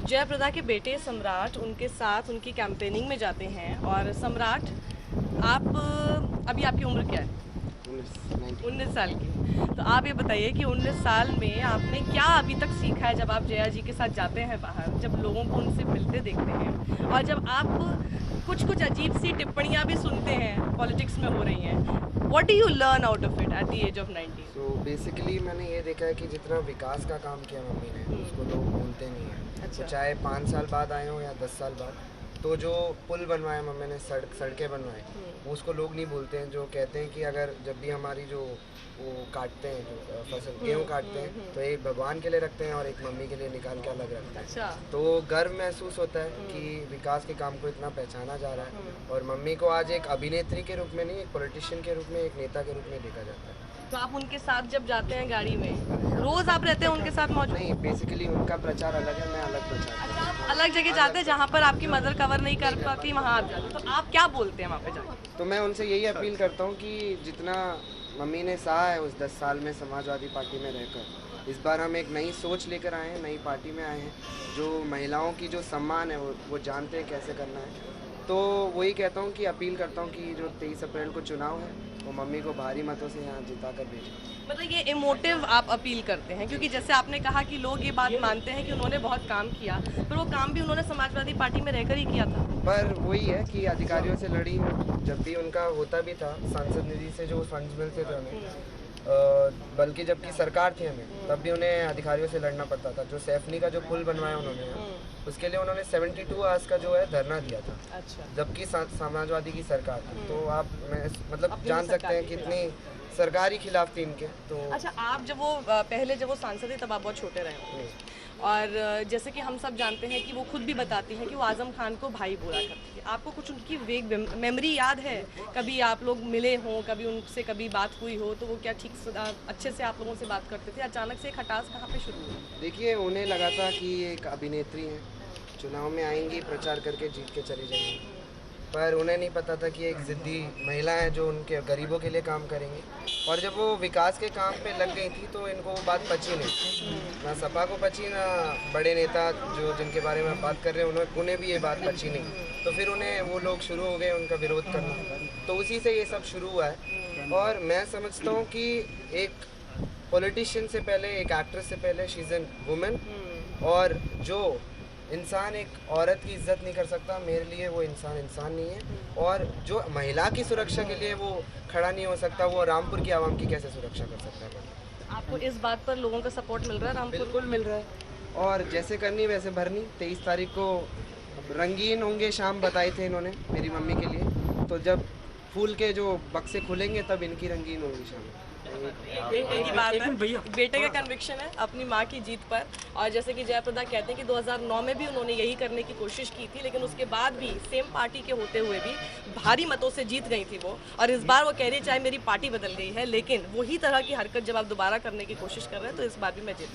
जयप्रदा के बेटे सम्राट उनके साथ उनकी कैंपेनिंग में जाते हैं। और सम्राट, आप अभी आपकी उम्र क्या है? 19 साल की। तो आप ये बताइए कि 19 साल में आपने क्या अभी तक सीखा है जब आप जया जी के साथ जाते हैं बाहर, जब लोगों को उनसे मिलते देखते हैं और जब आप कुछ अजीब सी टिप्पणियां भी सुनते हैं पॉलिटिक्स में हो रही हैं। What do you learn out of it at the age of 19? So basically मैंने ये देखा है कि जितना विकास का काम किया मम्मी ने उसको लोग भूलते नहीं हैं। अच्छा। तो चाहे 5 साल बाद आए हों या 10 साल बाद, तो जो पुल बनवाए मम्मी ने, सड़कें बनवाए, उसको लोग नहीं भूलते हैं। जो कहते हैं कि अगर जब भी हमारी जो वो काटते हैं, जो फसल गेहूँ काटते हैं, तो एक भगवान के लिए रखते हैं और एक मम्मी के लिए निकाल के अलग रखते हैं। अच्छा। तो गर्व महसूस होता है कि विकास के काम को इतना पहचाना जा रहा है और मम्मी को आज एक अभिनेत्री के रूप में नहीं, एक पॉलिटिशियन के रूप में, एक नेता के रूप में देखा जाता है। तो आप उनके साथ जब जाते हैं गाड़ी में, रोज आप रहते हैं उनके साथ मौजूद? नहीं, बेसिकली उनका प्रचार अलग है, मैं अलग प्रचार करता हूं। अच्छा, आप अलग जगह जाते हैं जहाँ पर आपकी मदर कवर नहीं कर पाती, वहाँ आप जाते हैं। तो आप क्या बोलते हैं वहाँ पे जाके? तो मैं उनसे यही अपील करता हूँ कि जितना मम्मी ने सहा है उस 10 साल में समाजवादी पार्टी में रहकर, इस बार हम एक नई सोच लेकर आए हैं, नई पार्टी में आए हैं, जो महिलाओं की जो सम्मान है वो जानते हैं कैसे करना है। तो वही कहता हूँ कि अपील करता हूँ कि जो 23 अप्रैल को चुनाव है वो मम्मी को भारी मतों से यहाँ जिता कर भेजें। मतलब ये इमोटिव आप अपील करते हैं, क्योंकि जैसे आपने कहा कि लोग ये बात मानते हैं कि उन्होंने बहुत काम किया, पर वो काम भी उन्होंने समाजवादी पार्टी में रहकर ही किया था। पर वही है कि अधिकारियों से लड़ी हूँ, जब भी उनका होता भी था सांसद निधि से जो फंड्स मिलते थे हमें, बल्कि जबकि सरकार थी हमें, तब भी उन्हें अधिकारियों से लड़ना पड़ता था। जो सैफनी का जो पुल बनवाया उन्होंने, उसके लिए उन्होंने 72 आवर्स का जो है धरना दिया था। अच्छा। जबकि समाजवादी की सरकार थी। तो आप मतलब अपनी जान सरकार सकते हैं के कितनी सरकारी खिलाफ थी इनके। तो अच्छा, आप जब वो पहले जब वो सांसद थे तब आप बहुत छोटे रहे होंगे, और जैसे कि हम सब जानते हैं कि वो खुद भी बताती हैं कि वो आज़म खान को भाई बोला करती है। आपको कुछ उनकी वेग मेमोरी याद है? कभी आप लोग मिले हों, कभी उनसे कभी बात हुई हो, तो वो क्या ठीक अच्छे से आप लोगों से बात करते थे? अचानक से खटास कहाँ पे शुरू हुई? देखिए, उन्हें लगा था कि ये एक अभिनेत्री हैं, चुनाव में आएंगी, प्रचार करके जीत के चली जाएंगी। पर उन्हें नहीं पता था कि एक ज़िद्दी महिला है जो उनके गरीबों के लिए काम करेंगी। और जब वो विकास के काम पे लग गई थी तो इनको वो बात पची नहीं, ना सपा को पची, ना बड़े नेता जो जिनके बारे में आप बात कर रहे हैं उन्हें भी ये बात पची नहीं। तो फिर उन्हें वो लोग शुरू हो गए उनका विरोध करना। तो उसी से ये सब शुरू हुआ है। और मैं समझता हूँ कि एक पॉलिटिशियन से पहले, एक एक्ट्रेस से पहले, शी इज़ एन वुमेन। और जो इंसान एक औरत की इज्जत नहीं कर सकता, मेरे लिए वो इंसान नहीं है। और जो महिला की सुरक्षा के लिए वो खड़ा नहीं हो सकता, वो रामपुर की आवाम की कैसे सुरक्षा कर सकता है? आपको इस बात पर लोगों का सपोर्ट मिल रहा है रामपुर? बिल्कुल मिल रहा है। और जैसे करनी वैसे भरनी। 23 तारीख को रंगीन होंगे शाम बताए थे इन्होंने मेरी मम्मी के लिए। तो जब फूल के जो बक्से खुलेंगे तब इनकी रंगीन होंगी शाम। यही बात है, बेटे का कन्विक्शन है अपनी माँ की जीत पर। और जैसे कि जयप्रदा कहते हैं कि 2009 में भी उन्होंने यही करने की कोशिश की थी, लेकिन उसके बाद भी सेम पार्टी के होते हुए भी भारी मतों से जीत गई थी वो। और इस बार वो कह रही है चाहे मेरी पार्टी बदल गई है, लेकिन वही तरह की हरकत जब आप दोबारा करने की कोशिश कर रहे हैं तो इस बार भी मैं जीत